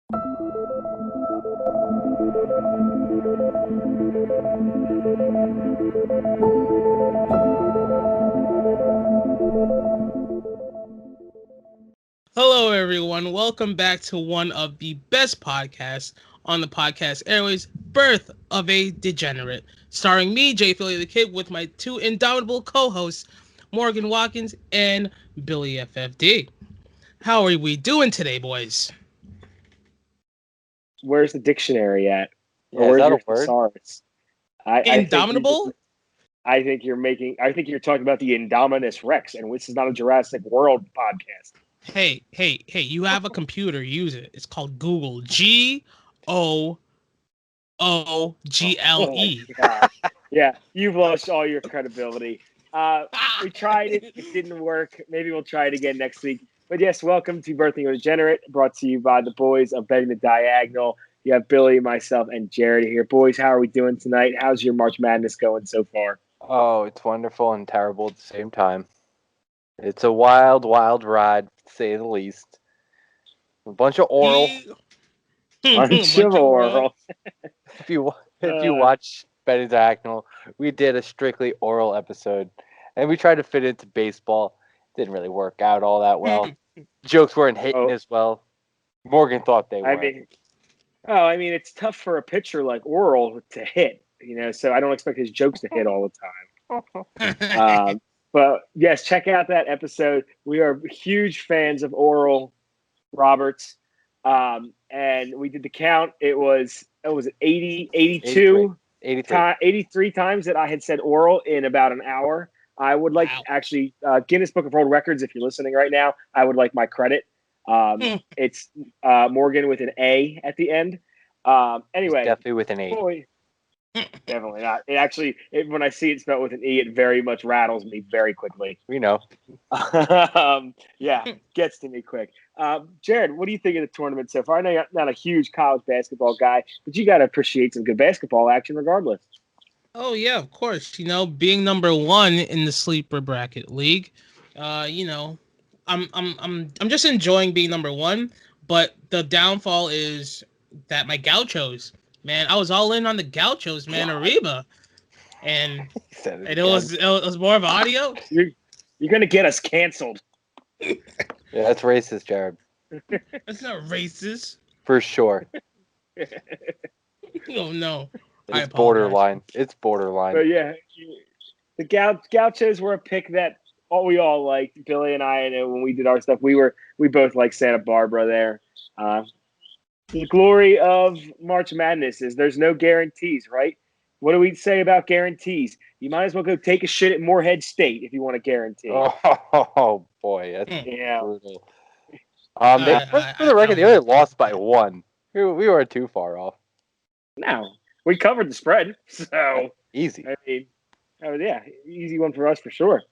Hello, everyone. Welcome back to one of the best podcasts on the podcast airways, Birth of a Degenerate, starring me, Jay Philly the Kid, with my two indomitable co-hosts, Morgan Watkins and Billy FFD. How are we doing today, boys? Where's the dictionary at? Yeah, is that a word? Thesaurus? Indomitable? I think you're talking about the Indominus Rex, and this is not a Jurassic World podcast. Hey, you have a computer, use it. It's called Google. Google. Yeah, you've lost all your credibility. We tried it. It didn't work. Maybe we'll try it again next week. But yes, welcome to Birthing a Degenerate, brought to you by the boys of Betting the Diagonal. You have Billy, myself, and Jared here. Boys, how are we doing tonight? How's your March Madness going so far? Oh, it's wonderful and terrible at the same time. It's a wild, wild ride, to say the least. A bunch of oral. Bunch of oral. If you watch Betting Diagonal, we did a strictly oral episode, and we tried to fit it into baseball. Didn't really work out all that well. Jokes weren't hitting as well. Morgan thought they were. I mean, it's tough for a pitcher like Oral to hit, so I don't expect his jokes to hit all the time. But yes, check out that episode. We are huge fans of Oral Roberts. And we did the count. It was 80, 82, 83 times that I had said Oral in about an hour. I would like actually Guinness Book of World Records, if you're listening right now, I would like my credit. It's Morgan with an A at the end. Anyway, it's definitely with an A. Boy, definitely not. When I see it spelled with an E, it very much rattles me very quickly. We know. Yeah, gets to me quick. Jared, what do you think of the tournament so far? I know you're not a huge college basketball guy, but you got to appreciate some good basketball action regardless. Oh yeah, of course. Being number one in the sleeper bracket league, I'm just enjoying being number one. But the downfall is that my Gauchos, man, I was all in on the Gauchos, man, Ariba, and it was more of audio. You're gonna get us canceled. Yeah, that's racist, Jared. That's not racist. For sure. Oh no. It's borderline. It's borderline. But yeah, the Gauchos were a pick that we all liked. Billy and I, and when we did our stuff, we both liked Santa Barbara there. The glory of March Madness is there's no guarantees, right? What do we say about guarantees? You might as well go take a shit at Morehead State if you want a guarantee. Oh boy, that's brutal. For the record, they only lost by one. We weren't too far off. No. We covered the spread, so easy. I mean, easy one for us for sure.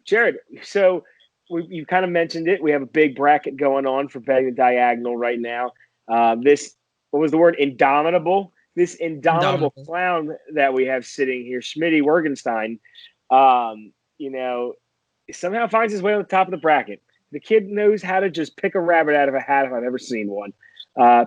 Jared, so you kind of mentioned it. We have a big bracket going on for Betting the Diagonal right now. What was the word? Indomitable. This indomitable clown that we have sitting here, Schmitty Wergenstein, somehow finds his way on the top of the bracket. The kid knows how to just pick a rabbit out of a hat if I've ever seen one.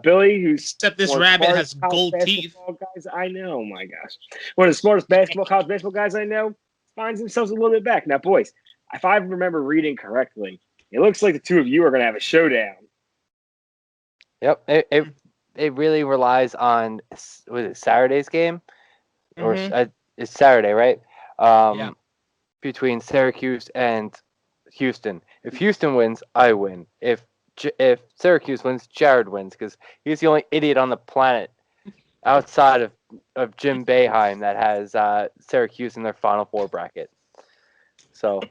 Billy, except this rabbit has gold teeth. Guys I know, my gosh, one of the smartest college basketball guys I know finds themselves a little bit back. Now, boys, if I remember reading correctly, it looks like the two of you are going to have a showdown. Yep, it really relies on Saturday's game, or it's Saturday, right? Between Syracuse and Houston. If Houston wins, I win. If Syracuse wins, Jared wins, because he's the only idiot on the planet outside of Jim Boeheim that has Syracuse in their Final Four bracket. So,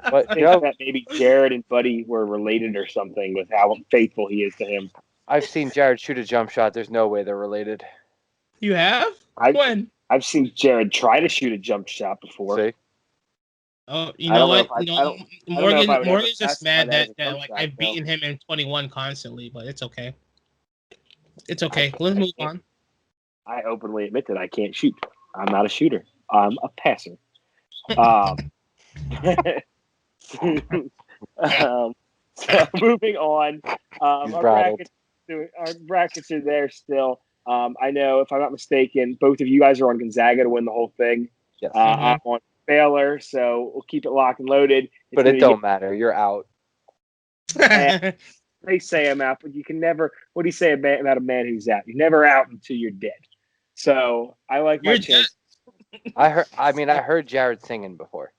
but that maybe Jared and Buddy were related or something with how faithful he is to him. I've seen Jared shoot a jump shot. There's no way they're related. You have? When? I've seen Jared try to shoot a jump shot before. See? Oh, you know what? Morgan's just mad that I've beaten him in 21 constantly, but it's okay. It's okay. Let's move on. I openly admit that I can't shoot. I'm not a shooter. I'm a passer. So moving on, He's our rattled. brackets are there still. I know, if I'm not mistaken, both of you guys are on Gonzaga to win the whole thing. Yes. I'm on Baylor, so we'll keep it locked and loaded. But it don't matter. You're out. They say I'm out, but you can never. What do you say about a man who's out? You're never out until you're dead. So I like my chance. I heard Jared singing before.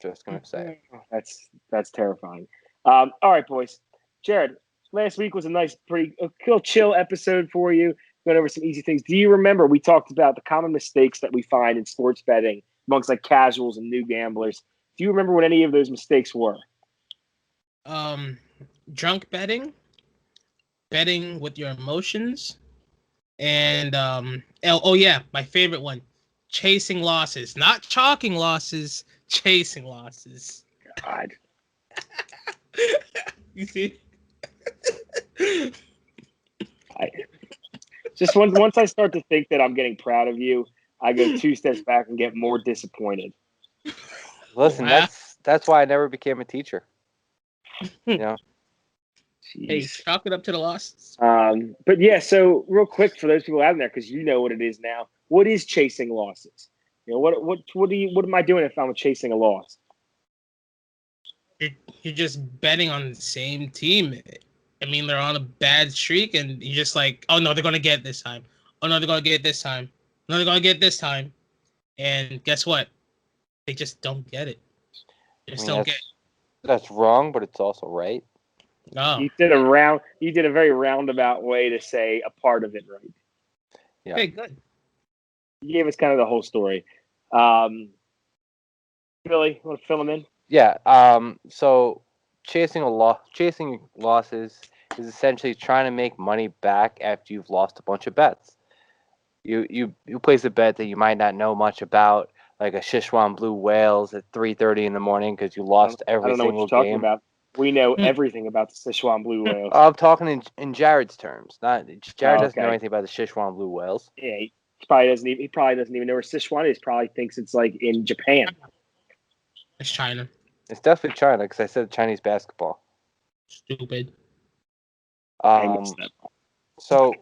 Just gonna say. That's terrifying. All right, boys. Jared, last week was a nice, pretty cool, chill episode for you. Went over some easy things. Do you remember we talked about the common mistakes that we find in sports betting amongst like casuals and new gamblers? Do you remember what any of those mistakes were? Drunk betting with your emotions, and yeah, my favorite one, chasing losses, not chalking losses, chasing losses. God. You see? Once I start to think that I'm getting proud of you, I go 2 steps back and get more disappointed. Listen, that's why I never became a teacher. You know. Hey, chalk it up to the losses. But yeah, so real quick for those people out there, because you know what it is now. What is chasing losses? You know, what am I doing if I'm chasing a loss? You're just betting on the same team. I mean, they're on a bad streak, and you're just like, oh no, they're gonna get it this time. Oh no, they're gonna get it this time. No, they're gonna get it this time. And guess what? They just don't get it. They just don't get it. That's wrong, but it's also right. No. You did a very roundabout way to say a part of it right. Yeah. Okay, good. You gave us kind of the whole story. Billy, you want to fill them in? Yeah. So chasing losses is essentially trying to make money back after you've lost a bunch of bets. You place a bet that you might not know much about, like a Sichuan blue whales at 3:30 in the morning because you lost every single game. I don't know what you're talking about. We know everything about the Sichuan blue whales. I'm talking in Jared's terms. Jared doesn't know anything about the Sichuan blue whales. Yeah, he probably doesn't even know where Sichuan is. Probably thinks it's like in Japan. It's China. It's definitely China because I said Chinese basketball. Stupid. So,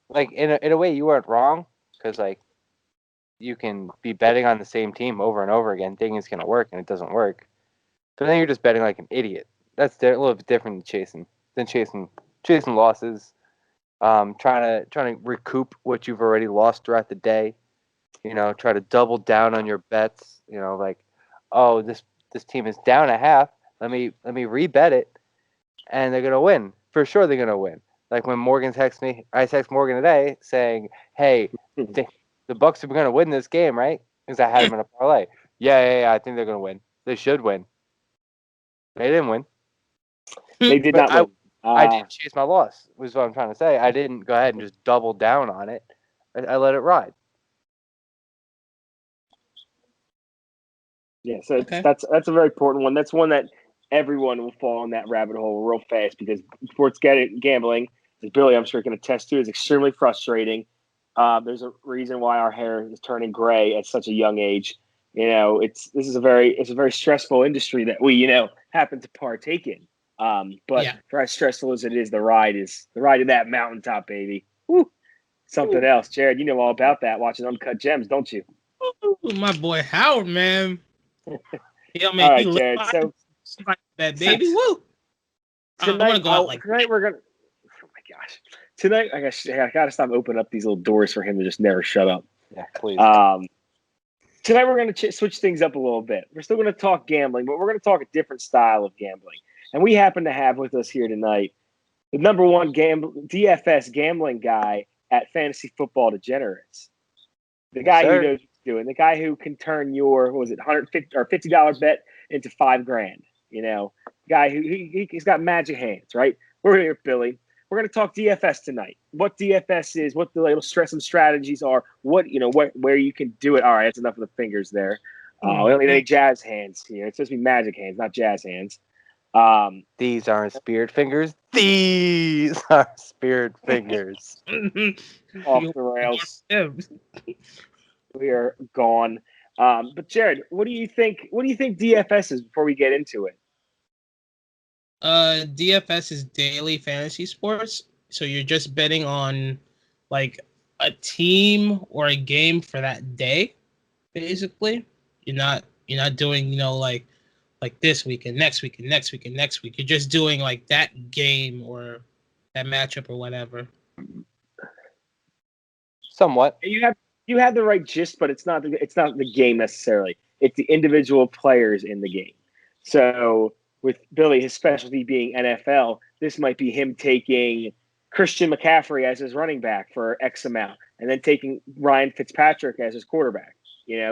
like in a way, you weren't wrong because like you can be betting on the same team over and over again, thinking it's gonna work, and it doesn't work. But then you're just betting like an idiot. That's a little bit different than chasing losses. Trying to recoup what you've already lost throughout the day. You know, try to double down on your bets. You know, like, oh, this team is down a half. Let me rebet it, and they're gonna win for sure. They're gonna win. Like when Morgan texts me, I text Morgan today saying, "Hey, the Bucks are gonna win this game, right?" Because I had them in a parlay. Yeah. I think they're gonna win. They should win. They didn't win. They did not win. I didn't chase my loss, was what I'm trying to say. I didn't go ahead and just double down on it. I let it ride. Yeah, so that's a very important one. That's one that everyone will fall in that rabbit hole real fast because sports gambling, as Billy, I'm sure, can attest to, is extremely frustrating. There's a reason why our hair is turning gray at such a young age. You know, it's a very stressful industry that we happen to partake in. But for as stressful as it is, the ride to that mountaintop, baby. Woo. Something else. Jared, you know all about that, watching Uncut Gems, don't you? Ooh, my boy Howard, man. All right, Jared. So that baby, woo. Tonight, I want to go out tonight we're gonna. Oh my gosh! Tonight, I gotta stop opening up these little doors for him to just never shut up. Yeah, please. Tonight we're going to switch things up a little bit. We're still going to talk gambling, but we're going to talk a different style of gambling. And we happen to have with us here tonight the number one DFS gambling guy at Fantasy Football Degenerates. The guy who knows what he's doing. The guy who can turn your $150 or $50 bet into $5,000. You know, guy who he's got magic hands, right? We're here, Billy. We're going to talk DFS tonight. What DFS is, what the little some strategies are, where you can do it. All right, that's enough of the fingers there. We don't need any jazz hands here. It's supposed to be magic hands, not jazz hands. These aren't spirit fingers. These are spirit fingers. Off the rails. We are gone. But Jared, what do you think? What do you think DFS is before we get into it? DFS is daily fantasy sports, so you're just betting on like a team or a game for that day, basically. You're not doing, like this week and next week and next week and next week. You're just doing like that game or that matchup or whatever. Somewhat. You have the right gist, but it's not the game necessarily. It's the individual players in the game. So with Billy, his specialty being NFL, this might be him taking Christian McCaffrey as his running back for X amount, and then taking Ryan Fitzpatrick as his quarterback.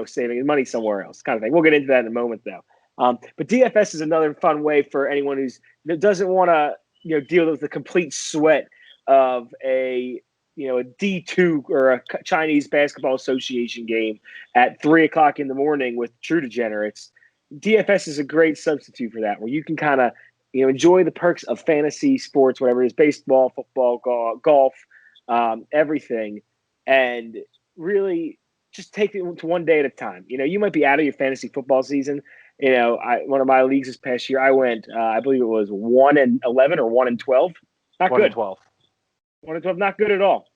Saving his money somewhere else, kind of thing. We'll get into that in a moment, though. But DFS is another fun way for anyone that doesn't want to deal with the complete sweat of a D2 or a Chinese Basketball Association game at 3:00 in the morning with true degenerates. DFS is a great substitute for that, where you can kind of enjoy the perks of fantasy sports, whatever it is, baseball, football, golf, everything, and really just take it to one day at a time. You might be out of your fantasy football season. One of my leagues this past year, I went, I believe it was 1-11 or 1-12. Not good. 1-12. 1-12, not good at all.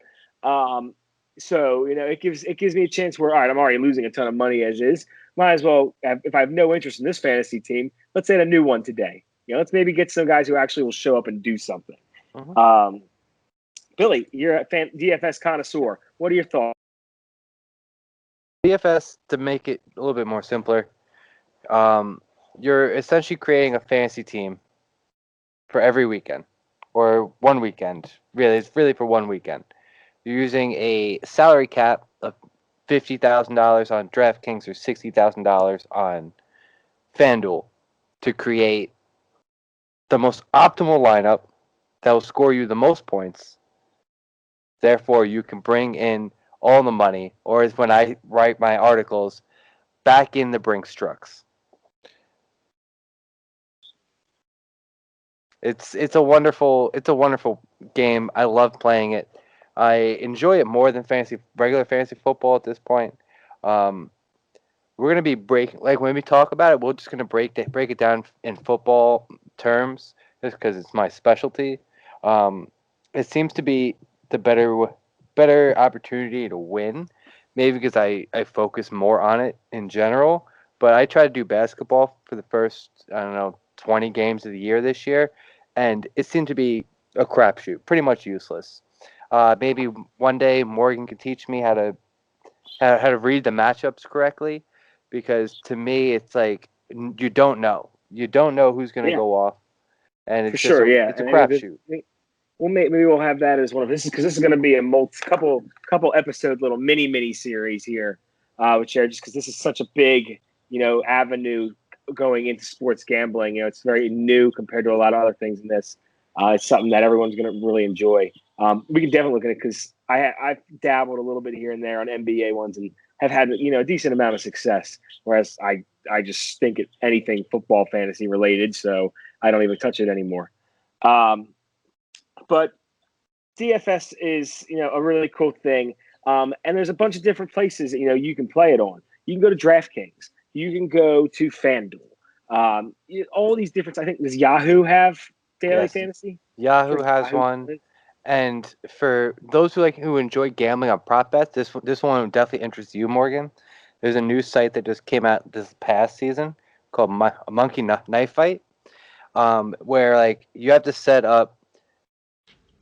So it gives me a chance where, all right, I'm already losing a ton of money as is. Might as well, if I have no interest in this fantasy team, let's add a new one today. Let's maybe get some guys who actually will show up and do something. Mm-hmm. Billy, you're a DFS connoisseur. What are your thoughts? DFS, to make it a little bit more simpler, you're essentially creating a fantasy team for every weekend, or one weekend. Really, it's really for one weekend. You're using a salary cap of $50,000 on DraftKings or $60,000 on FanDuel to create the most optimal lineup that will score you the most points. Therefore, you can bring in all the money, or as when I write my articles, back in the Brinks trucks. It's a wonderful game. I love playing it. I enjoy it more than regular fantasy football at this point. We're gonna be when we talk about it, we're just gonna break it down in football terms, just because it's my specialty. It seems to be the better opportunity to win, maybe because I focus more on it in general. But I try to do basketball for the first 20 games of the year this year, and it seemed to be a crapshoot, pretty much useless. Maybe one day Morgan can teach me how to read the matchups correctly, because to me it's like you don't know who's going to go off, and it's it's a crapshoot. Well, maybe we'll have that as one of this, because this is going to be a couple episode little mini series here, which are just because this is such a big avenue going into sports gambling. It's very new compared to a lot of other things in this. It's something that everyone's going to really enjoy. We can definitely look at it, because I've dabbled a little bit here and there on NBA ones and have had a decent amount of success. Whereas I just stink at anything football fantasy related, so I don't even touch it anymore. But DFS is a really cool thing, and there's a bunch of different places that you can play it on. You can go to DraftKings. You can go to FanDuel. All these different. I think does Yahoo have daily fantasy? Yahoo has one. And for those who enjoy gambling on prop bets, this one will definitely interest you, Morgan. There's a new site that just came out this past season called Monkey Knife Fight, where you have to set up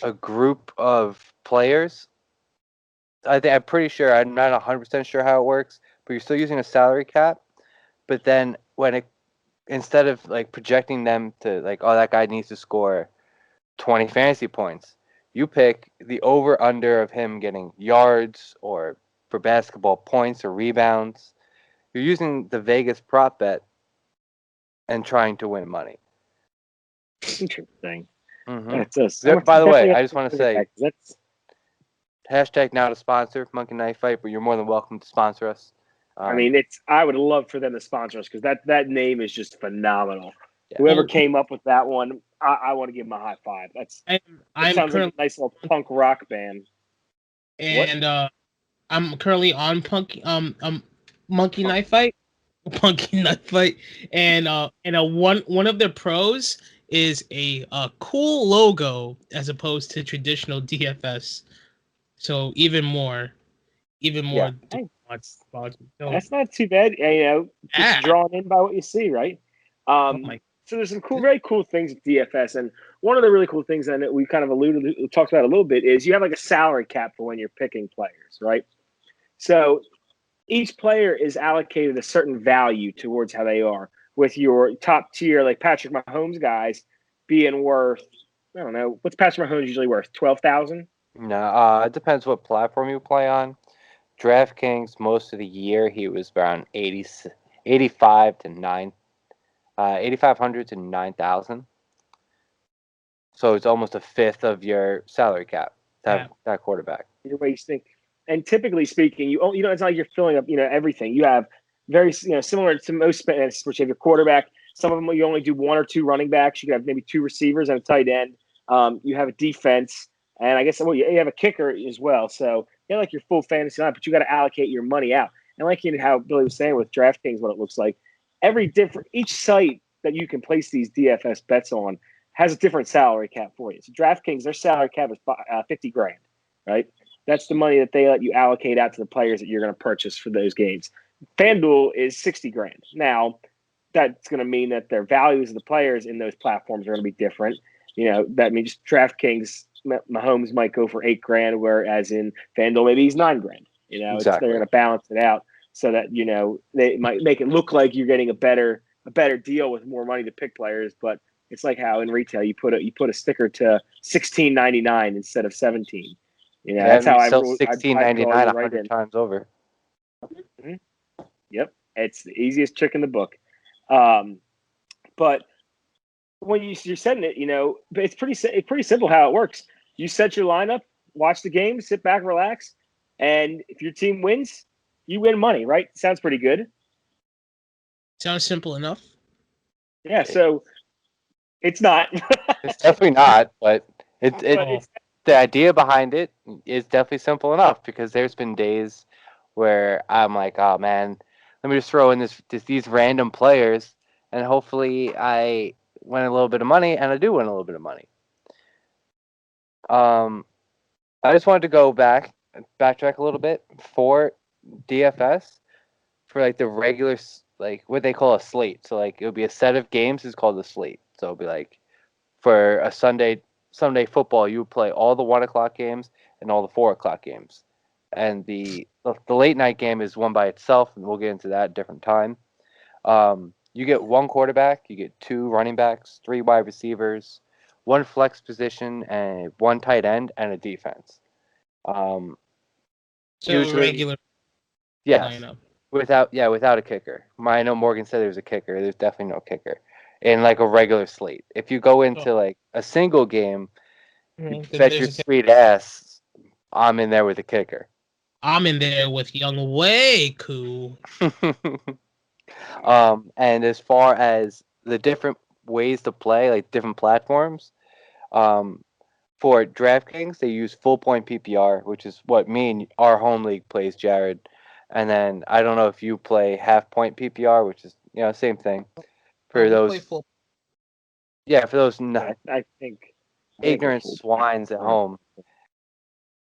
a group of players. I'm pretty sure, I'm not 100% sure how it works, but you're still using a salary cap. But then instead of projecting them to that guy needs to score 20 fantasy points, you pick the over-under of him getting yards, or for basketball points or rebounds. You're using the Vegas prop bet and trying to win money. Interesting. Mm-hmm. By the way, I just want to say, hashtag not a sponsor, Monkey Knife Fight, but you're more than welcome to sponsor us. I would love for them to sponsor us, because that name is just phenomenal. Yeah. Whoever came up with that one, I want to give them a high five. I'm sounds like a nice little punk rock band. And I'm currently on Monkey Knife Fight, and one of their pros is a cool logo as opposed to traditional DFS. So even more. Yeah. That's not too bad. Just drawn in by what you see, right? So there's some very cool things with DFS, and one of the really cool things that we kind of talked about a little bit is you have like a salary cap for when you're picking players, right? So each player is allocated a certain value towards how they are, with your top tier, like Patrick Mahomes guys, being worth, I don't know, what's Patrick Mahomes usually worth? 12,000? No, it depends what platform you play on. DraftKings, most of the year, he was around 85 to 8,500 to 9,000. So it's almost a fifth of your salary cap to have that quarterback. Your way you think, and typically speaking, it's not like you're filling up, everything. You have very, similar to most sports. You have your quarterback. Some of them you only do one or two running backs. You could have maybe two receivers and a tight end. You have a defense, and I guess you have a kicker as well. So you have like your full fantasy line, but you got to allocate your money out. And like how Billy was saying with DraftKings, what it looks like, each site that you can place these DFS bets on has a different salary cap for you. So DraftKings, their salary cap is $50,000, right? That's the money that they let you allocate out to the players that you're going to purchase for those games. FanDuel is $60,000. Now, that's going to mean that their values of the players in those platforms are going to be different. That means DraftKings, Mahomes might go for $8,000, whereas in FanDuel maybe he's $9,000. Exactly. They're going to balance it out so that they might make it look like you're getting a better deal with more money to pick players, but it's like how in retail you put a sticker to $16.99 instead of $17. That's how I sell rule. $16.99 100 times over. Mm-hmm. Yep, it's the easiest trick in the book. But when you're setting it, it's pretty simple how it works. You set your lineup, watch the game, sit back, relax, and if your team wins, you win money. Right? Sounds pretty good. Sounds simple enough. Yeah. So it's not. It's definitely not, but it's the idea behind it is definitely simple enough, because there's been days where I'm like, oh man, let me just throw in these random players, and hopefully I win a little bit of money, and I do win a little bit of money. I just wanted to go backtrack a little bit for DFS, for like the regular, like what they call a slate. So like it would be a set of games is called a slate. So it'll be like for a Sunday football, you would play all the 1:00 games and all the 4:00 games, and the late night game is one by itself, and we'll get into that at a different time. You get one quarterback, you get two running backs, three wide receivers, one flex position, and one tight end, and a defense. So usually, regular. Yes. Lineup. Without a kicker. I know Morgan said there's a kicker. There's definitely no kicker in like a regular slate. If you go into like a single game, bet your sweet ass, I'm in there with a kicker. I'm in there with Young Way Cool. And as far as the different ways to play, like different platforms, for DraftKings, they use full point PPR, which is what me and our home league plays, Jared. And then I don't know if you play half point PPR, which is same thing. For those, for those I think ignorant swines at home,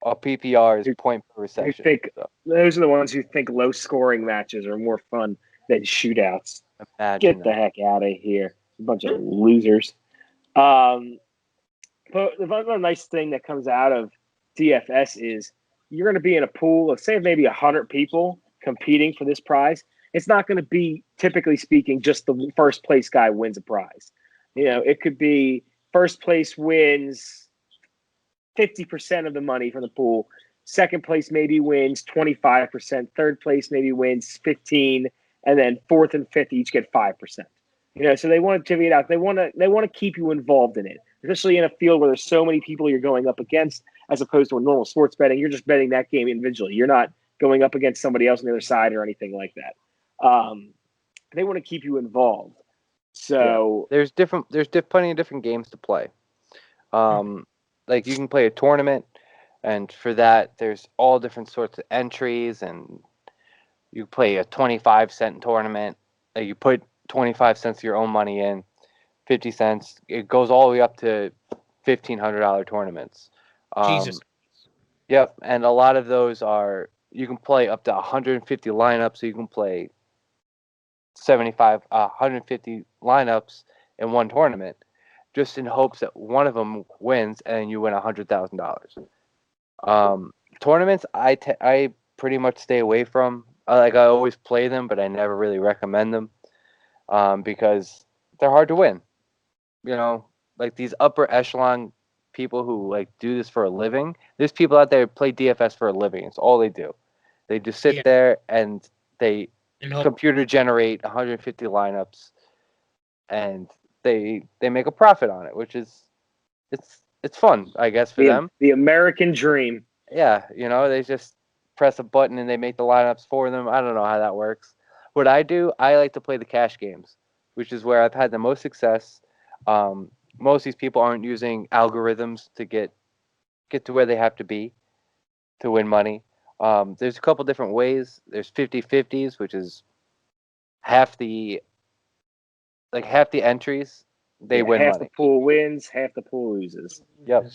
a PPR is point per reception. Those are the ones who think low scoring matches are more fun than shootouts. Get the heck out of here, a bunch of losers. But the nice thing that comes out of DFS is you're going to be in a pool of, say, maybe 100 people competing for this prize. It's not going to be, typically speaking, just the first place guy wins a prize. It could be first place wins 50% of the money from the pool. Second place maybe wins 25%. Third place maybe wins 15%. And then fourth and fifth each get 5%. So they want to divvy it out. They want to keep you involved in it, especially in a field where there's so many people you're going up against, as opposed to a normal sports betting. You're just betting that game individually. You're not going up against somebody else on the other side or anything like that. They want to keep you involved. So there's plenty of different games to play. Like you can play a tournament, and for that there's all different sorts of entries, and you play a 25-cent tournament. You put 25 cents of your own money in. 50 cents. It goes all the way up to $1,500 tournaments. Jesus. Yep, and a lot of those are you can play up to 150 lineups, so you can play 150 lineups in one tournament, just in hopes that one of them wins and you win $100,000. Tournaments, I pretty much stay away from. I always play them, but I never really recommend them because they're hard to win. You know, like these upper echelon people who like do this for a living. There's people out there who play DFS for a living. It's all they do. They just sit there and they computer generate 150 lineups, and they make a profit on it, which is it's fun, I guess, for them. The American dream. Yeah, you know, they just press a button and they make the lineups for them. I don't know how that works. What I do, I like to play the cash games, which is where I've had the most success. Most of these people aren't using algorithms to get to where they have to be to win money. There's a couple different ways. There's 50-50s, which is half the entries they win half money. The pool wins, half the pool loses. Yep.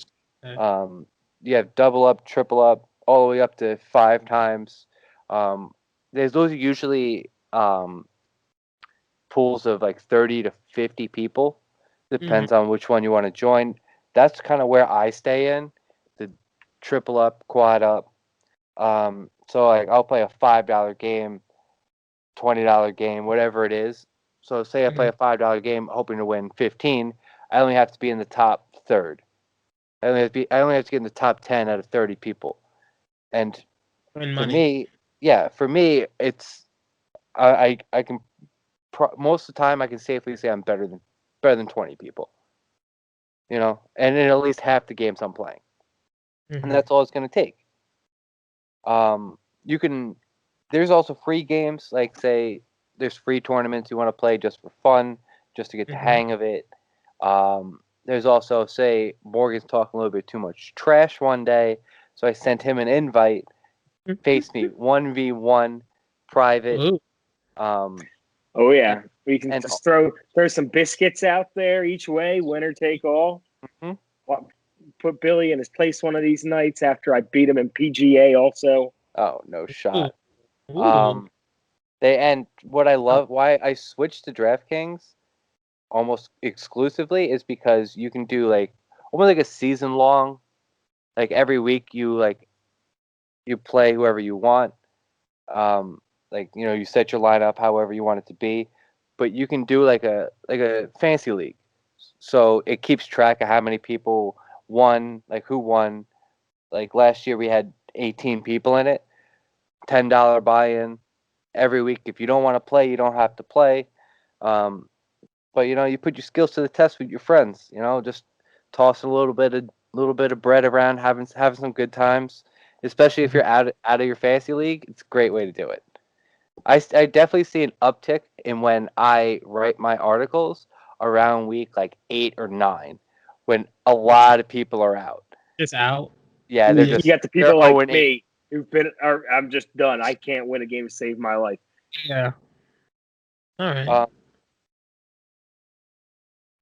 You have double up, triple up, all the way up to 5 times. Those are usually pools of like 30 to 50 people. Depends on which one you want to join. That's kind of where I stay in, the triple up, quad up. So like I'll play a $5 game, $20 game, whatever it is. So say I play a $5 game, hoping to win 15. I only have to be in the top third. I only have to get in the top 10 out of 30 people. And for me, it's I can most of the time I can safely say I'm better than 20 people. You know, and in at least half the games I'm playing. And that's all it's going to take. There's also free games, like say there's free tournaments you want to play just for fun, just to get the hang of it. There's also, say, Morgan's talking a little bit too much trash one day, so I sent him an invite, face me 1v1 private. Oh yeah, we can just throw some biscuits out there each way, winner take all. Put Billy in his place one of these nights after I beat him in PGA also. Oh, no shot. And what I love, why I switched to DraftKings almost exclusively, is because you can do like almost like a season long, like every week you play whoever you want. Like, you know, you set your lineup however you want it to be, but you can do like a fantasy league. So it keeps track of how many people won, like who won. Like last year we had 18 people in it, $10 buy-in every week. If you don't want to play, you don't have to play. But you know, you put your skills to the test with your friends. You know, just toss a little bit of bread around, having some good times. Especially if you're out of your fantasy league, it's a great way to do it. I definitely see an uptick in when I write my articles around week like 8 or 9, when a lot of people are out. Just out. Yeah, you got the people like me who've been. I'm just done. I can't win a game to save my life. Yeah. All right.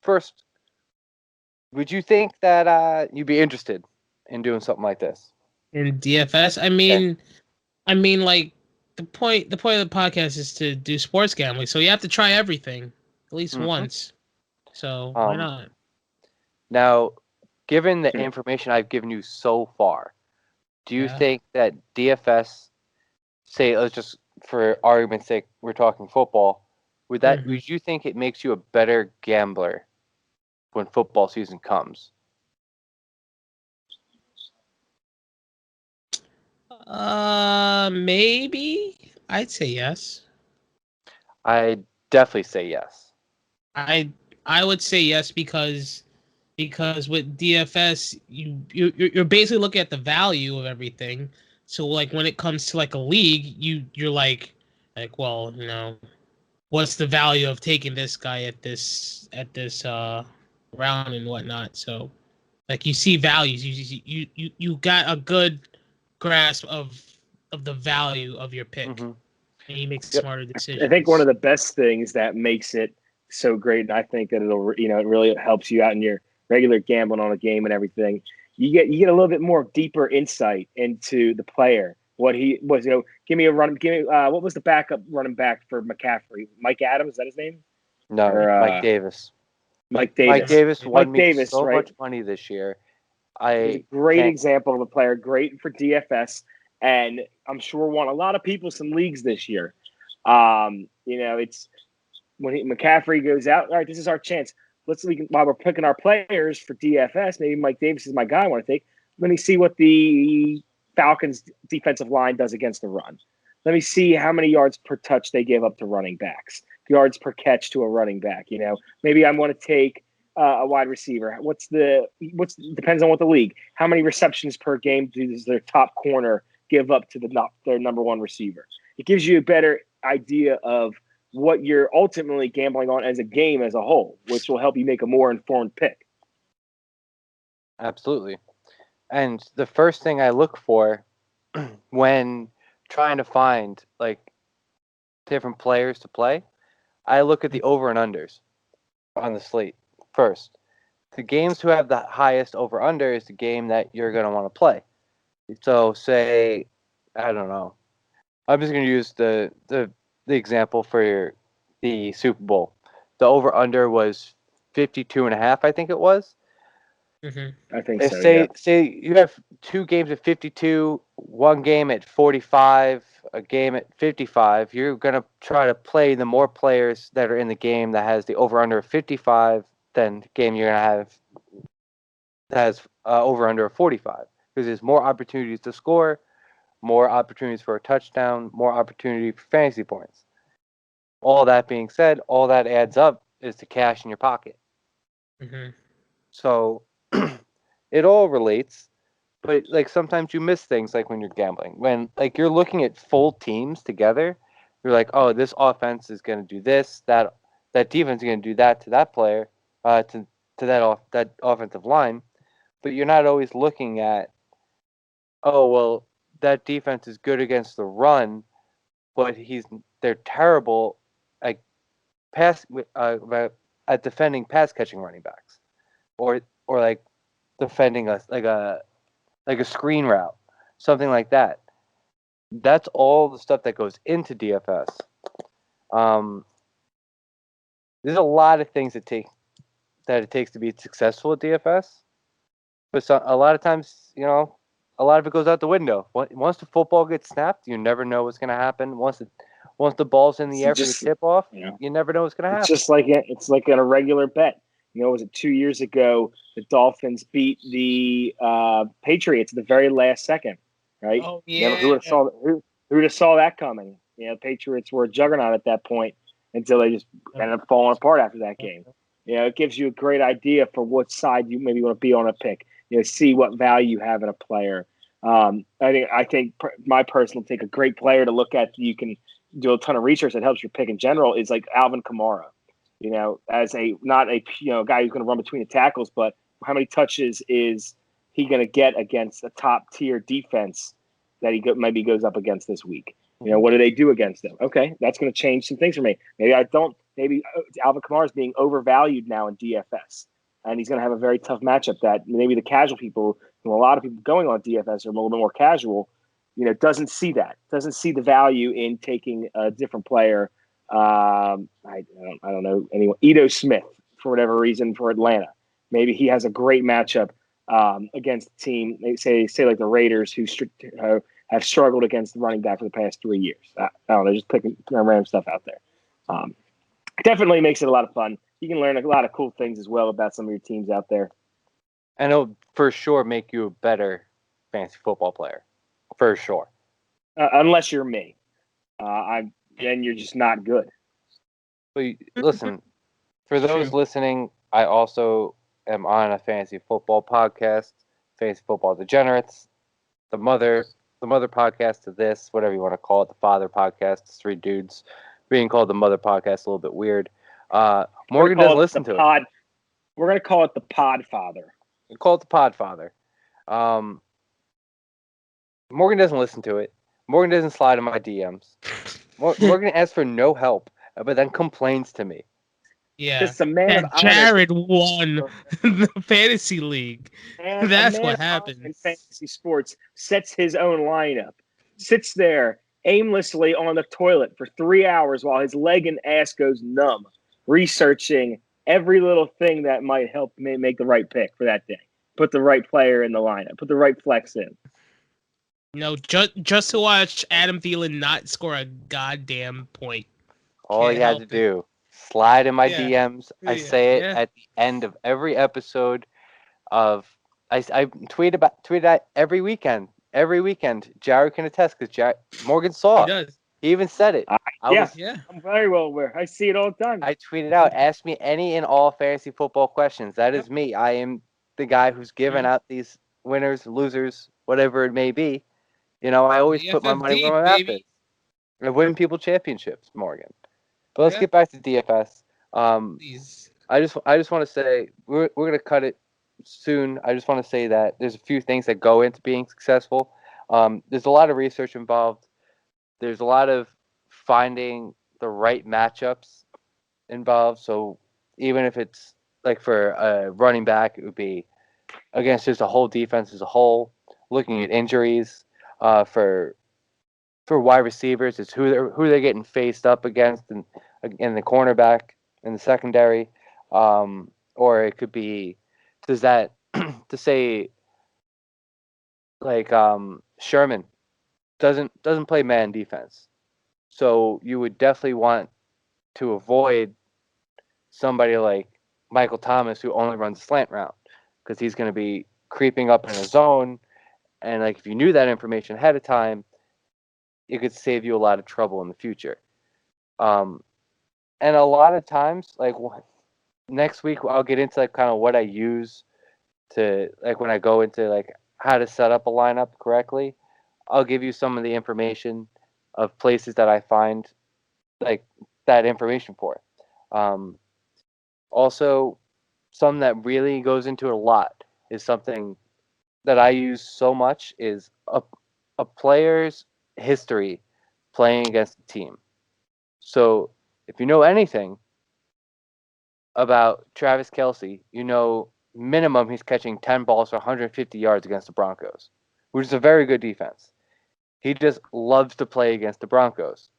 First, would you think that you'd be interested in doing something like this in DFS? I mean, like the point of the podcast is to do sports gambling, so you have to try everything at least once. So why not? Now, given the information I've given you so far, do you think that DFS, say, let's just for argument's sake, we're talking football, would you think it makes you a better gambler when football season comes? Maybe. I'd say yes. I definitely say yes. I would say yes because with DFS you're basically looking at the value of everything. So like when it comes to like a league, you're like well, you know, what's the value of taking this guy at this round and whatnot. So like you see values, you got a good grasp of the value of your pick, and you make smarter decisions. I think one of the best things that makes it so great, and I think that it'll it really helps you out in your regular gambling on a game and everything. You get a little bit more deeper insight into the player. What he was, give me a run. Give me what was the backup running back for McCaffrey? Mike Adams, is that his name? No, Or, Mike Davis. Mike Davis. Mike Davis won Mike me Davis, so right? much money this year. He's a great example of a player, great for DFS, and I'm sure won a lot of people some leagues this year. It's when McCaffrey goes out. All right, this is our chance. While we're picking our players for DFS, maybe Mike Davis is my guy I want to take. Let me see what the Falcons defensive line does against the run. Let me see how many yards per touch they give up to running backs, yards per catch to a running back. Maybe I want to take a wide receiver. Depends on what the league. How many receptions per game does their top corner give up to their number one receiver? It gives you a better idea of what you're ultimately gambling on as a game as a whole, which will help you make a more informed pick. Absolutely. And the first thing I look for when trying to find different players to play, I look at the over and unders on the slate first. The games who have the highest over under is the game that you're going to want to play. So say, I don't know. I'm just going to use the example for the Super Bowl. The over under was 52.5, I think it was. Mm-hmm. I think so. Say you have 2 games at 52, 1 game at 45, a game at 55. You're gonna try to play the more players that are in the game that has the over under of 55 than the game you're gonna have that has over under of 45, because there's more opportunities to score, more opportunities for a touchdown, more opportunity for fantasy points. All that being said, all that adds up is the cash in your pocket. Mm-hmm. So it all relates, but sometimes you miss things when you're gambling. When you're looking at full teams together, you're like, oh, this offense is going to do this, that defense is going to do that to that player, to that offensive line, but you're not always looking at, oh, well, that defense is good against the run, but they're terrible at at defending pass catching running backs, or defending a screen route, something like that. That's all the stuff that goes into DFS. There's a lot of things that it takes to be successful at DFS, but a lot of times, a lot of it goes out the window. Once the football gets snapped, you never know what's going to happen. Once the ball's in the air for the tip off, you never know what's going to happen. It's just it's like a regular bet. Was it 2 years ago the Dolphins beat the Patriots at the very last second, right? Oh yeah. Who would have saw that coming? The Patriots were a juggernaut at that point until they just ended up falling apart after that game. It gives you a great idea for what side you maybe want to be on a pick. See what value you have in a player. I think my personal take, a great player to look at. You can do a ton of research that helps your pick in general is like Alvin Kamara. As not a guy who's going to run between the tackles, but how many touches is he going to get against a top tier defense that he maybe goes up against this week? What do they do against them? Okay, that's going to change some things for me. Maybe Alvin Kamara is being overvalued now in DFS, and he's going to have a very tough matchup that maybe the casual people, a lot of people going on DFS are a little bit more casual, doesn't see the value in taking a different player. I don't know anyone. Ito Smith, for whatever reason, for Atlanta. Maybe he has a great matchup against the team. They say like the Raiders, who have struggled against the running back for the past 3 years. I don't know, just picking random stuff out there. Definitely makes it a lot of fun. You can learn a lot of cool things as well about some of your teams out there. And it'll for sure make you a better fantasy football player, for sure. Unless you're me, then you're just not good. But listen, for those listening, I also am on a fantasy football podcast, Fantasy Football Degenerates, the mother podcast to this, whatever you want to call it, the father podcast. It's 3 dudes being called the mother podcast, a little bit weird. Morgan doesn't listen to it. We're going to call it the Pod Father. We call it the Pod Father. Morgan doesn't listen to it. Morgan doesn't slide in my DMs. Morgan asks for no help, but then complains to me. Yeah. Just a man That of honor. Jared won the fantasy league. And That's a man what of honor happened. in fantasy sports sets his own lineup, sits there aimlessly on the toilet for 3 hours while his leg and ass goes numb, researching every little thing that might help make the right pick for that day. Put the right player in the lineup. Put the right flex in. Just to watch Adam Thielen not score a goddamn point. All you had to do, slide in my DMs. I say it Yeah. at the end of every episode of. I tweet out every weekend. Every weekend, Jared can attest because Morgan saw. He does. He even said it. Yeah, I'm very well aware. I see it all the time. I tweeted out, ask me any and all fantasy football questions. That is me. I am the guy who's giving out these winners, losers, whatever it may be. You know, I always put my money where my mouth is. I win people championships, Morgan. But let's get back to DFS. Please. I just want to say we're gonna cut it soon. I just want to say that there's a few things that go into being successful. There's a lot of research involved. There's a lot of finding the right matchups involved. So even if it's like for a running back, it would be against just a whole defense as a whole. Looking at injuries, for wide receivers, it's who they're getting faced up against in the cornerback in the secondary, or it could be does that to say like Sherman doesn't play man defense, so you would definitely want to avoid somebody like Michael Thomas who only runs a slant route because he's going to be creeping up in a zone, and like if you knew that information ahead of time, it could save you a lot of trouble in the future. And a lot of times, like next week, I'll get into like kind of what I use to like when I go into like how to set up a lineup correctly. I'll give you some of the information of places that I find like that information for. Also, something that really goes into it a lot is something that I use so much is a player's history playing against a team. So if you know anything about Travis Kelce, you know minimum he's catching 10 balls for 150 yards against the Broncos, which is a very good defense. He just loves to play against the Broncos.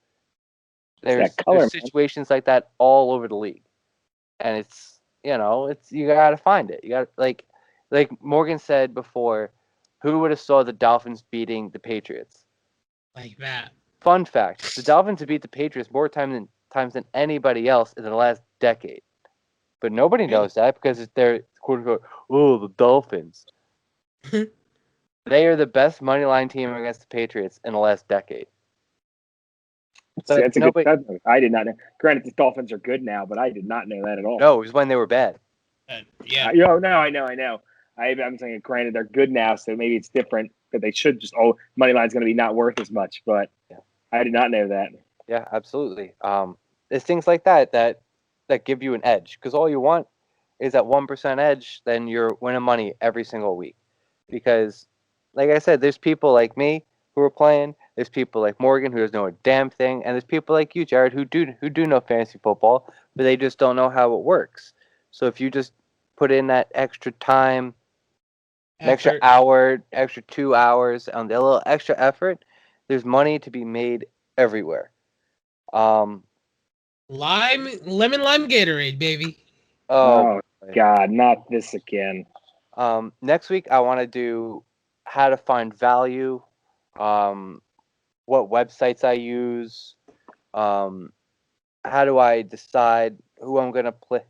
There's situations like that all over the league. And it's you gotta find it. You got like Morgan said before, who would have saw the Dolphins beating the Patriots? Like that. Fun fact: the Dolphins have beat the Patriots more times than anybody else in the last decade. But nobody knows that because they're quote unquote, oh, the Dolphins. They are the best money line team against the Patriots in the last decade. So that's a good study. I did not know. Granted, the Dolphins are good now, but I did not know that at all. No, it was when they were bad. Yeah. No, I know. I'm saying, granted, they're good now, so maybe it's different. But they should just money line's going to be not worth as much. But I did not know that. Yeah, absolutely. There's things like that give you an edge because all you want is that 1% edge. Then you're winning money every single week. Because, like I said, there's people like me who are playing. There's people like Morgan who doesn't know a damn thing, and there's people like you, Jared, who do know fantasy football, but they just don't know how it works. So if you just put in that extra time, an extra hour, extra 2 hours, and a little extra effort, there's money to be made everywhere. Lemon lime Gatorade, baby. Oh God, not this again. Next week I want to do how to find value, what websites I use, how do I decide who I'm gonna pick,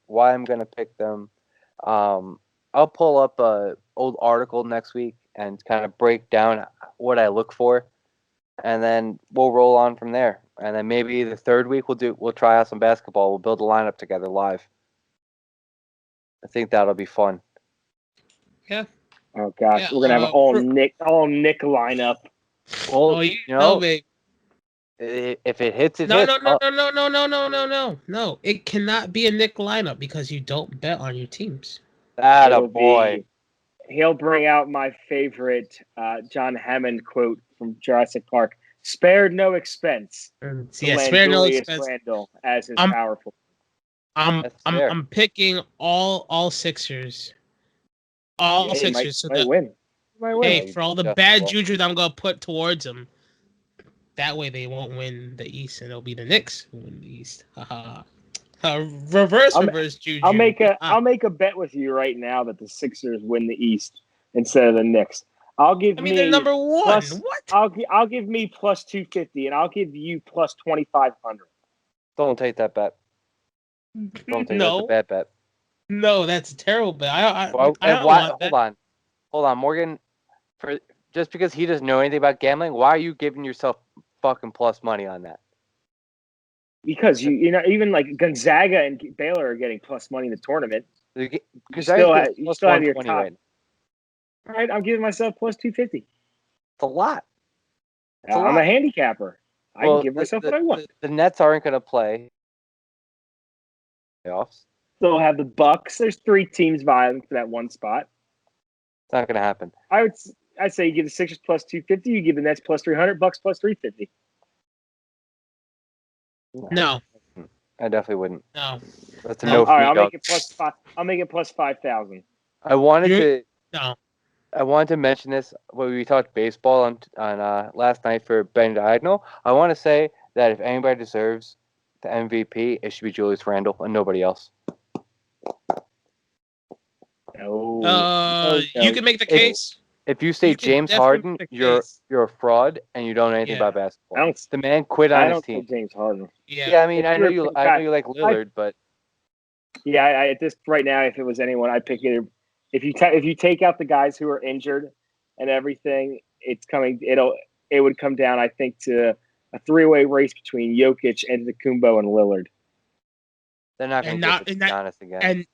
why I'm gonna pick them. I'll pull up a old article next week and kind of break down what I look for, and then we'll roll on from there. And then maybe the third week we'll try out some basketball. We'll build a lineup together live. I think that'll be fun. Yeah. Oh gosh, we're gonna have all Nick lineup. Well, babe. If it hits, No. It cannot be a Nick lineup because you don't bet on your teams. Boy. He'll bring out my favorite John Hammond quote from Jurassic Park: "Spared no expense." Spared no expense. Randall as his powerful. I'm picking all Sixers. All Sixers. So might win. Might win. Hey, for all the bad juju that I'm gonna put towards them, that way they won't win the East, and it'll be the Knicks who win the East. Reverse juju. I'll make a bet with you right now that the Sixers win the East instead of the Knicks. They're number one. What? I'll give me plus 250, and I'll give you plus 2,500. Don't take that bet. Don't take that's a bad bet. No, that's a terrible bet. I don't want that. Hold on, Morgan. Just because he doesn't know anything about gambling, why are you giving yourself fucking plus money on that? Because you know, even like Gonzaga and Baylor are getting plus money in the tournament. You still have your top. Right. All right, I'm giving myself plus 250. It's a lot. I'm a handicapper. I can give myself what I want. The Nets aren't going to play playoffs. They'll have the Bucks. There's 3 teams vying for that one spot. It's not going to happen. I'd say you give the Sixers plus 250. You give the Nets plus 300. Bucks plus 350. No, I definitely wouldn't. No, that's a no. All right, I'll make it plus 5. I'll make it plus 5,000. I wanted to mention this when we talked baseball on last night for Ben Diagonal. I want to say that if anybody deserves the MVP, it should be Julius Randle and nobody else. You can make the case. If you say James Harden, you're a fraud and you don't know anything about basketball. The man quit on his team. James Harden. Yeah, I mean, I know you like Lillard, but at this right now, if it was anyone, I'd pick either. If you take out the guys who are injured and everything, it would come down, I think, to a 3-way race between Jokic, Antetokounmpo, and Lillard. They're not going to get Giannis again. And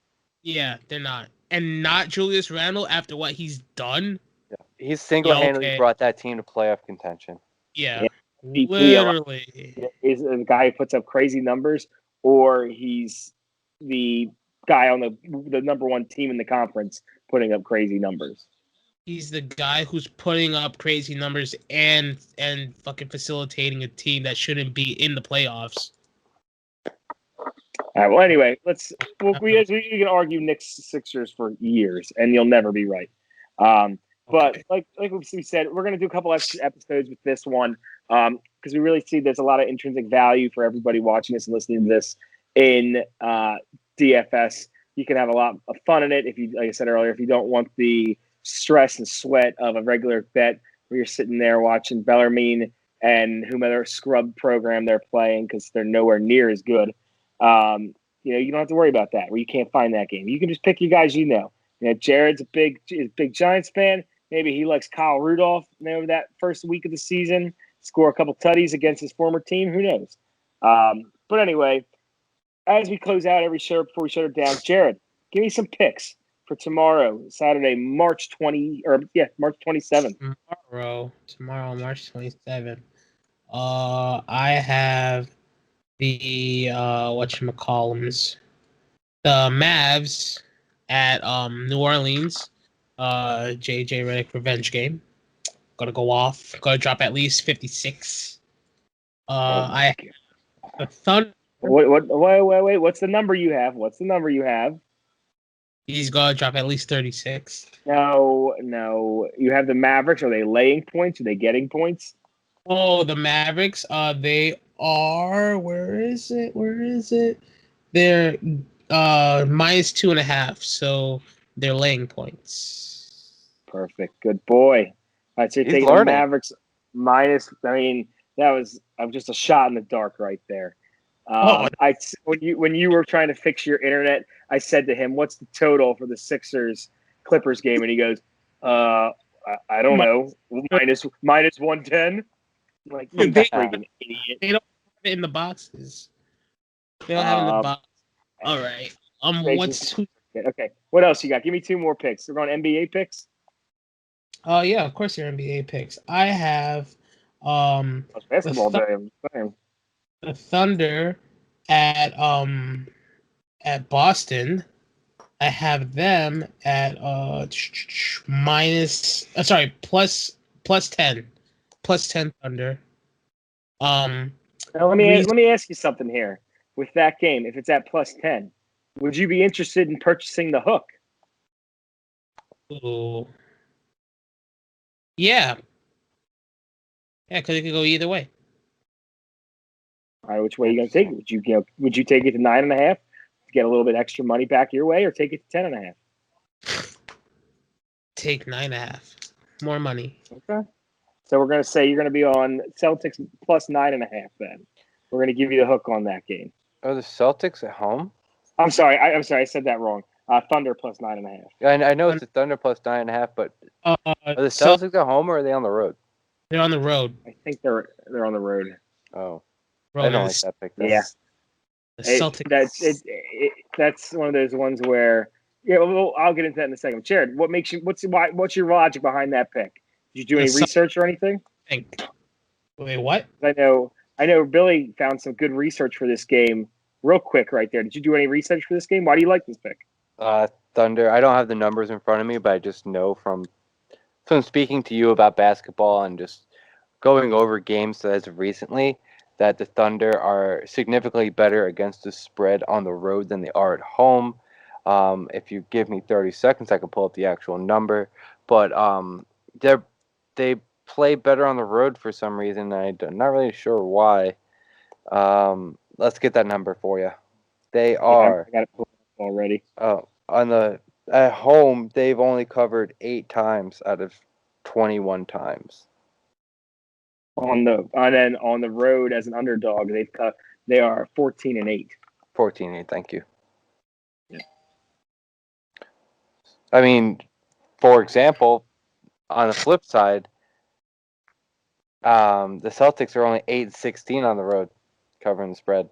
they're not. And not Julius Randle after what he's done. Yeah. He's single-handedly brought that team to playoff contention. Yeah. Literally. Is the guy who puts up crazy numbers, or he's the guy on the number one team in the conference putting up crazy numbers. He's the guy who's putting up crazy numbers and fucking facilitating a team that shouldn't be in the playoffs. All right. Well, anyway, we can argue Knicks Sixers for years, and you'll never be right. But like we said, we're going to do a couple extra episodes with this one because we really see there's a lot of intrinsic value for everybody watching this and listening to this in DFS. You can have a lot of fun in it if you, like I said earlier, if you don't want the stress and sweat of a regular bet where you're sitting there watching Bellarmine and whomever scrub program they're playing because they're nowhere near as good. You don't have to worry about that where you can't find that game. You can just pick your guys. Jared's a big Giants fan. Maybe he likes Kyle Rudolph over that first week of the season, score a couple tutties against his former team. Who knows? But anyway, as we close out every show before we shut it down, Jared, give me some picks for tomorrow, Saturday, March 27th. Tomorrow, March 27th. I have the whatchamacallums, the Mavs at New Orleans. JJ Redick revenge game. Gonna go off. Gonna drop at least 56. I the Thunder. Wait. What's the number you have? He's gonna drop at least 36. No. You have the Mavericks. Are they laying points? Are they getting points? Oh, the Mavericks. They are. Where is it? They're -2.5. So they're laying points. Perfect. Good boy. All right, so you're taking the Mavericks minus. I mean, that was just a shot in the dark right there. When you were trying to fix your internet, I said to him, "What's the total for the Sixers Clippers game?" And he goes, "I don't know, minus 110." I'm like, you freaking idiot. They don't have it in the boxes. They don't have it in the box. All right. Okay. What else you got? Give me 2 more picks. We're going NBA picks. Yeah, of course your NBA picks. I have basketball day. The Thunder at Boston. I have them at plus 10. Plus 10 Thunder. Now let me ask you something here. with that game, if it's at +10, would you be interested in purchasing the hook? Ooh. Yeah. Yeah, because it could go either way. All right, which way are you going to take it? Would you take it to 9.5 to get a little bit extra money back your way, or take it to 10.5? Take 9.5. More money. Okay. So we're going to say you're going to be on Celtics +9.5 then. We're going to give you the hook on that game. Are the Celtics at home? I'm sorry. I said that wrong. Thunder +9.5. I know it's the Thunder +9.5, but are the Celtics at home or are they on the road? They're on the road. I think they're on the road. Oh, road I don't like that pick. Yeah. The Celtics. That's one of those ones where I'll get into that in a second. Jared, what's your logic behind that pick? Did you do any research or anything? Wait, what? I know Billy found some good research for this game real quick right there. Did you do any research for this game? Why do you like this pick? Thunder. I don't have the numbers in front of me, but I just know from speaking to you about basketball and just going over games as of recently that the Thunder are significantly better against the spread on the road than they are at home. If you give me 30 seconds, I can pull up the actual number. But they play better on the road for some reason. I'm not really sure why. Let's get that number for you. They are. I got it pulled up already. Oh, at home, they've only covered 8 times out of 21 times. On the road as an underdog, they are 14-8. 14-8, thank you. Yeah. I mean, for example, on the flip side, the Celtics are only 8-16 on the road, covering the spread.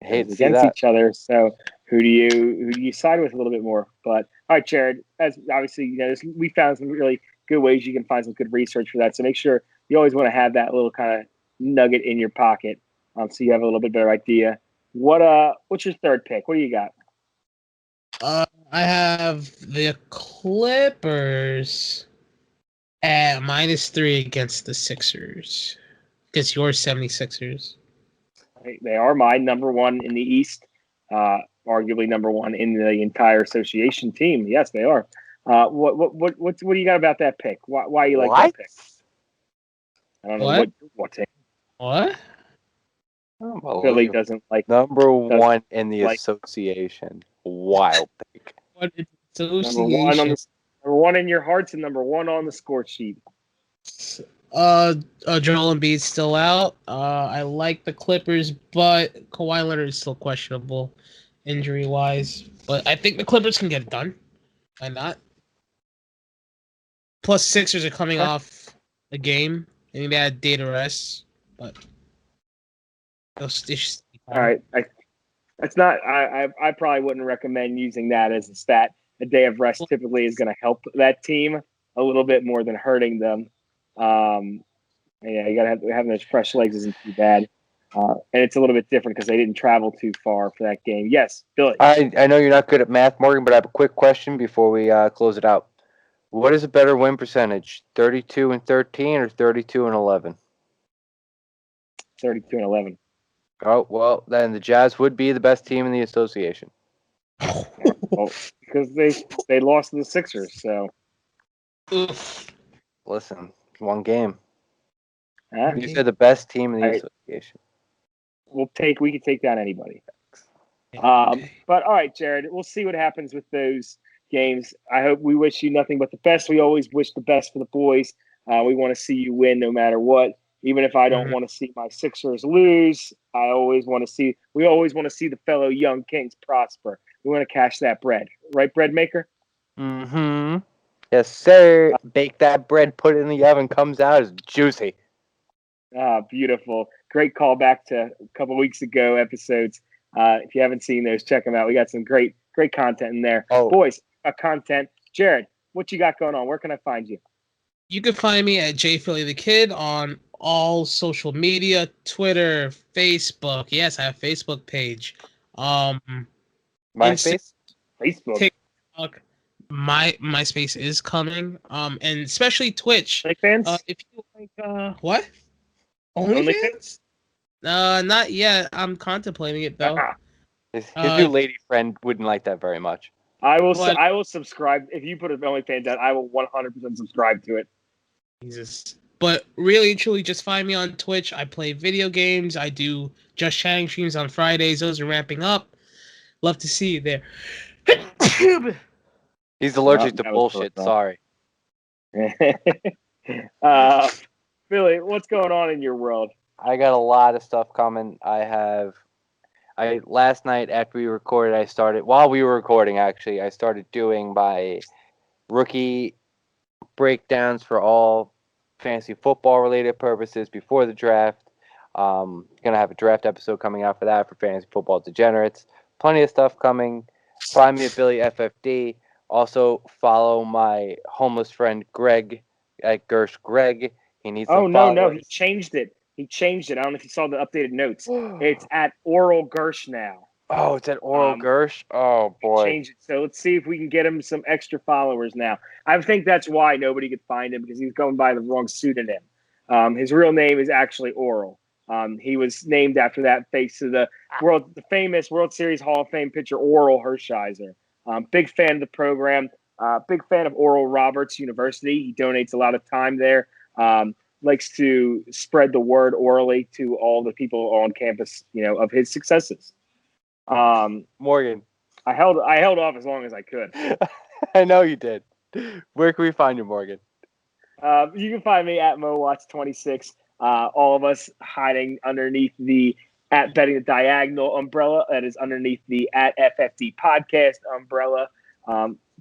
I hate to see against that. each other. So who do you side with a little bit more? But all right, Jared, as obviously we found some really good ways you can find some good research for that. So make sure you always want to have that little kind of nugget in your pocket, so you have a little bit better idea. What's your third pick? What do you got? I have the Clippers at -3 against the Sixers. Against your 76ers. They are my number one in the East, arguably number one in the entire association team. Yes, they are. What do you got about that pick? Why you like that pick? I don't know what team. What? Billy doesn't like number one in the association. Wild pick. What association? Number one in your hearts and number one on the score sheet. Joel Embiid's still out. I like the Clippers, but Kawhi Leonard is still questionable injury-wise. But I think the Clippers can get it done. Why not? Plus, Sixers are coming off a game. I think they had a day to rest, but all right. That's not. I probably wouldn't recommend using that as a stat. A day of rest typically is going to help that team a little bit more than hurting them. You gotta having those fresh legs isn't too bad, and it's a little bit different because they didn't travel too far for that game. Yes, Billy. I know you're not good at math, Morgan, but I have a quick question before we close it out. What is a better win percentage, 32-13 or 32-11? 32-11. Oh well, then the Jazz would be the best team in the association. Well, because they lost to the Sixers, so. Listen, one game. Huh? You said the best team in the association. We can take down anybody. But all right, Jared, we'll see what happens with those games. We wish you nothing but the best. We always wish the best for the boys. We want to see you win no matter what. Even if I don't want to see my Sixers lose, we always want to see the fellow young Kings prosper. We want to cash that bread. Right, bread maker? Mm-hmm. Yes, sir. Bake that bread, put it in the oven, comes out as juicy. Beautiful. Great callback to a couple weeks ago episodes. If you haven't seen those, check them out. We got some great content in there. Boys, content. Jared, what you got going on? Where can I find you? You can find me at JPhillyTheKid on all social media, Twitter, Facebook. Yes, I have a Facebook page. MySpace? Facebook. TikTok. MySpace is coming. And especially Twitch. OnlyFans? If you like what? OnlyFans? Not yet. I'm contemplating it though. His new lady friend wouldn't like that very much. I will. But I will subscribe if you put an OnlyFans out. I will 100% subscribe to it. Jesus. But really, truly, just find me on Twitch. I play video games. I do Just Chatting streams on Fridays. Those are ramping up. Love to see you there. He's allergic to bullshit. Sorry. Billy, what's going on in your world? I got a lot of stuff coming. Last night after we recorded, while we were recording, actually, I started doing my rookie breakdowns for all fantasy football related purposes before the draft. Gonna have a draft episode coming out for that for fantasy football degenerates. Plenty of stuff coming. Find me at Billy FFD. Also follow my homeless friend Greg at Gersh Greg. He needs some followers. No, he changed it. I don't know if you saw the updated notes. It's at Oral Gersh now. Oh, it's at Oral Gersh? Oh, boy. Change it. So let's see if we can get him some extra followers now. I think that's why nobody could find him, because he's going by the wrong pseudonym. His real name is actually Oral. He was named after that face of the famous World Series Hall of Fame pitcher Oral Hershiser. Big fan of the program. Big fan of Oral Roberts University. He donates a lot of time there. Likes to spread the word orally to all the people on campus, of his successes. Morgan, I held off as long as I could. I know you did. Where can we find you, Morgan? You can find me at MoWatch26. All of us hiding underneath the at Betting the Diagonal umbrella that is underneath the at FFD podcast umbrella.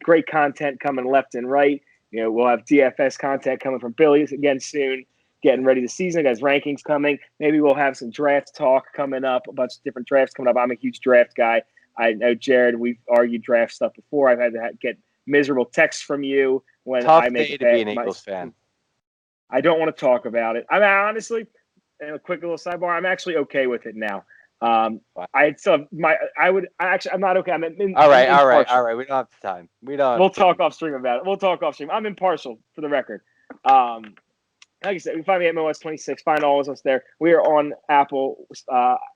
Great content coming left and right. We'll have DFS content coming from Billy again soon. Getting ready the season, guys. Rankings coming. Maybe we'll have some draft talk coming up. A bunch of different drafts coming up. I'm a huge draft guy. I know Jared. We've argued draft stuff before. I've had to get miserable texts from you when I make to be an Eagles fan. I don't want to talk about it. I mean, honestly, and a quick little sidebar. I'm actually okay with it now. I'm not okay. All right. We don't have the time. We'll talk off stream about it. I'm impartial for the record. Like I said, you can find me at MOS26. Find all of us there. We are on Apple,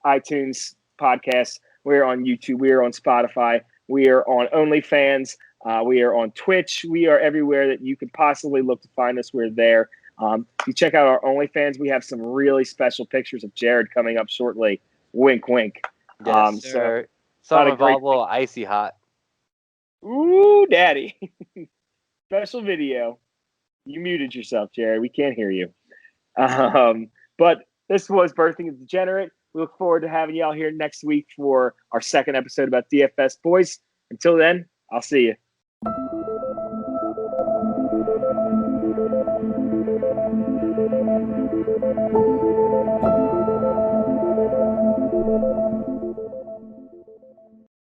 iTunes podcasts. We are on YouTube. We are on Spotify. We are on OnlyFans. We are on Twitch. We are everywhere that you could possibly look to find us. We're there. If you check out our OnlyFans, we have some really special pictures of Jared coming up shortly. Wink, wink. Yes, sir. Some of a little icy hot. Ooh, daddy. Special video. You muted yourself, Jared. We can't hear you. But this was Birthing a Degenerate. We look forward to having y'all here next week for our second episode about DFS. Boys, until then, I'll see you.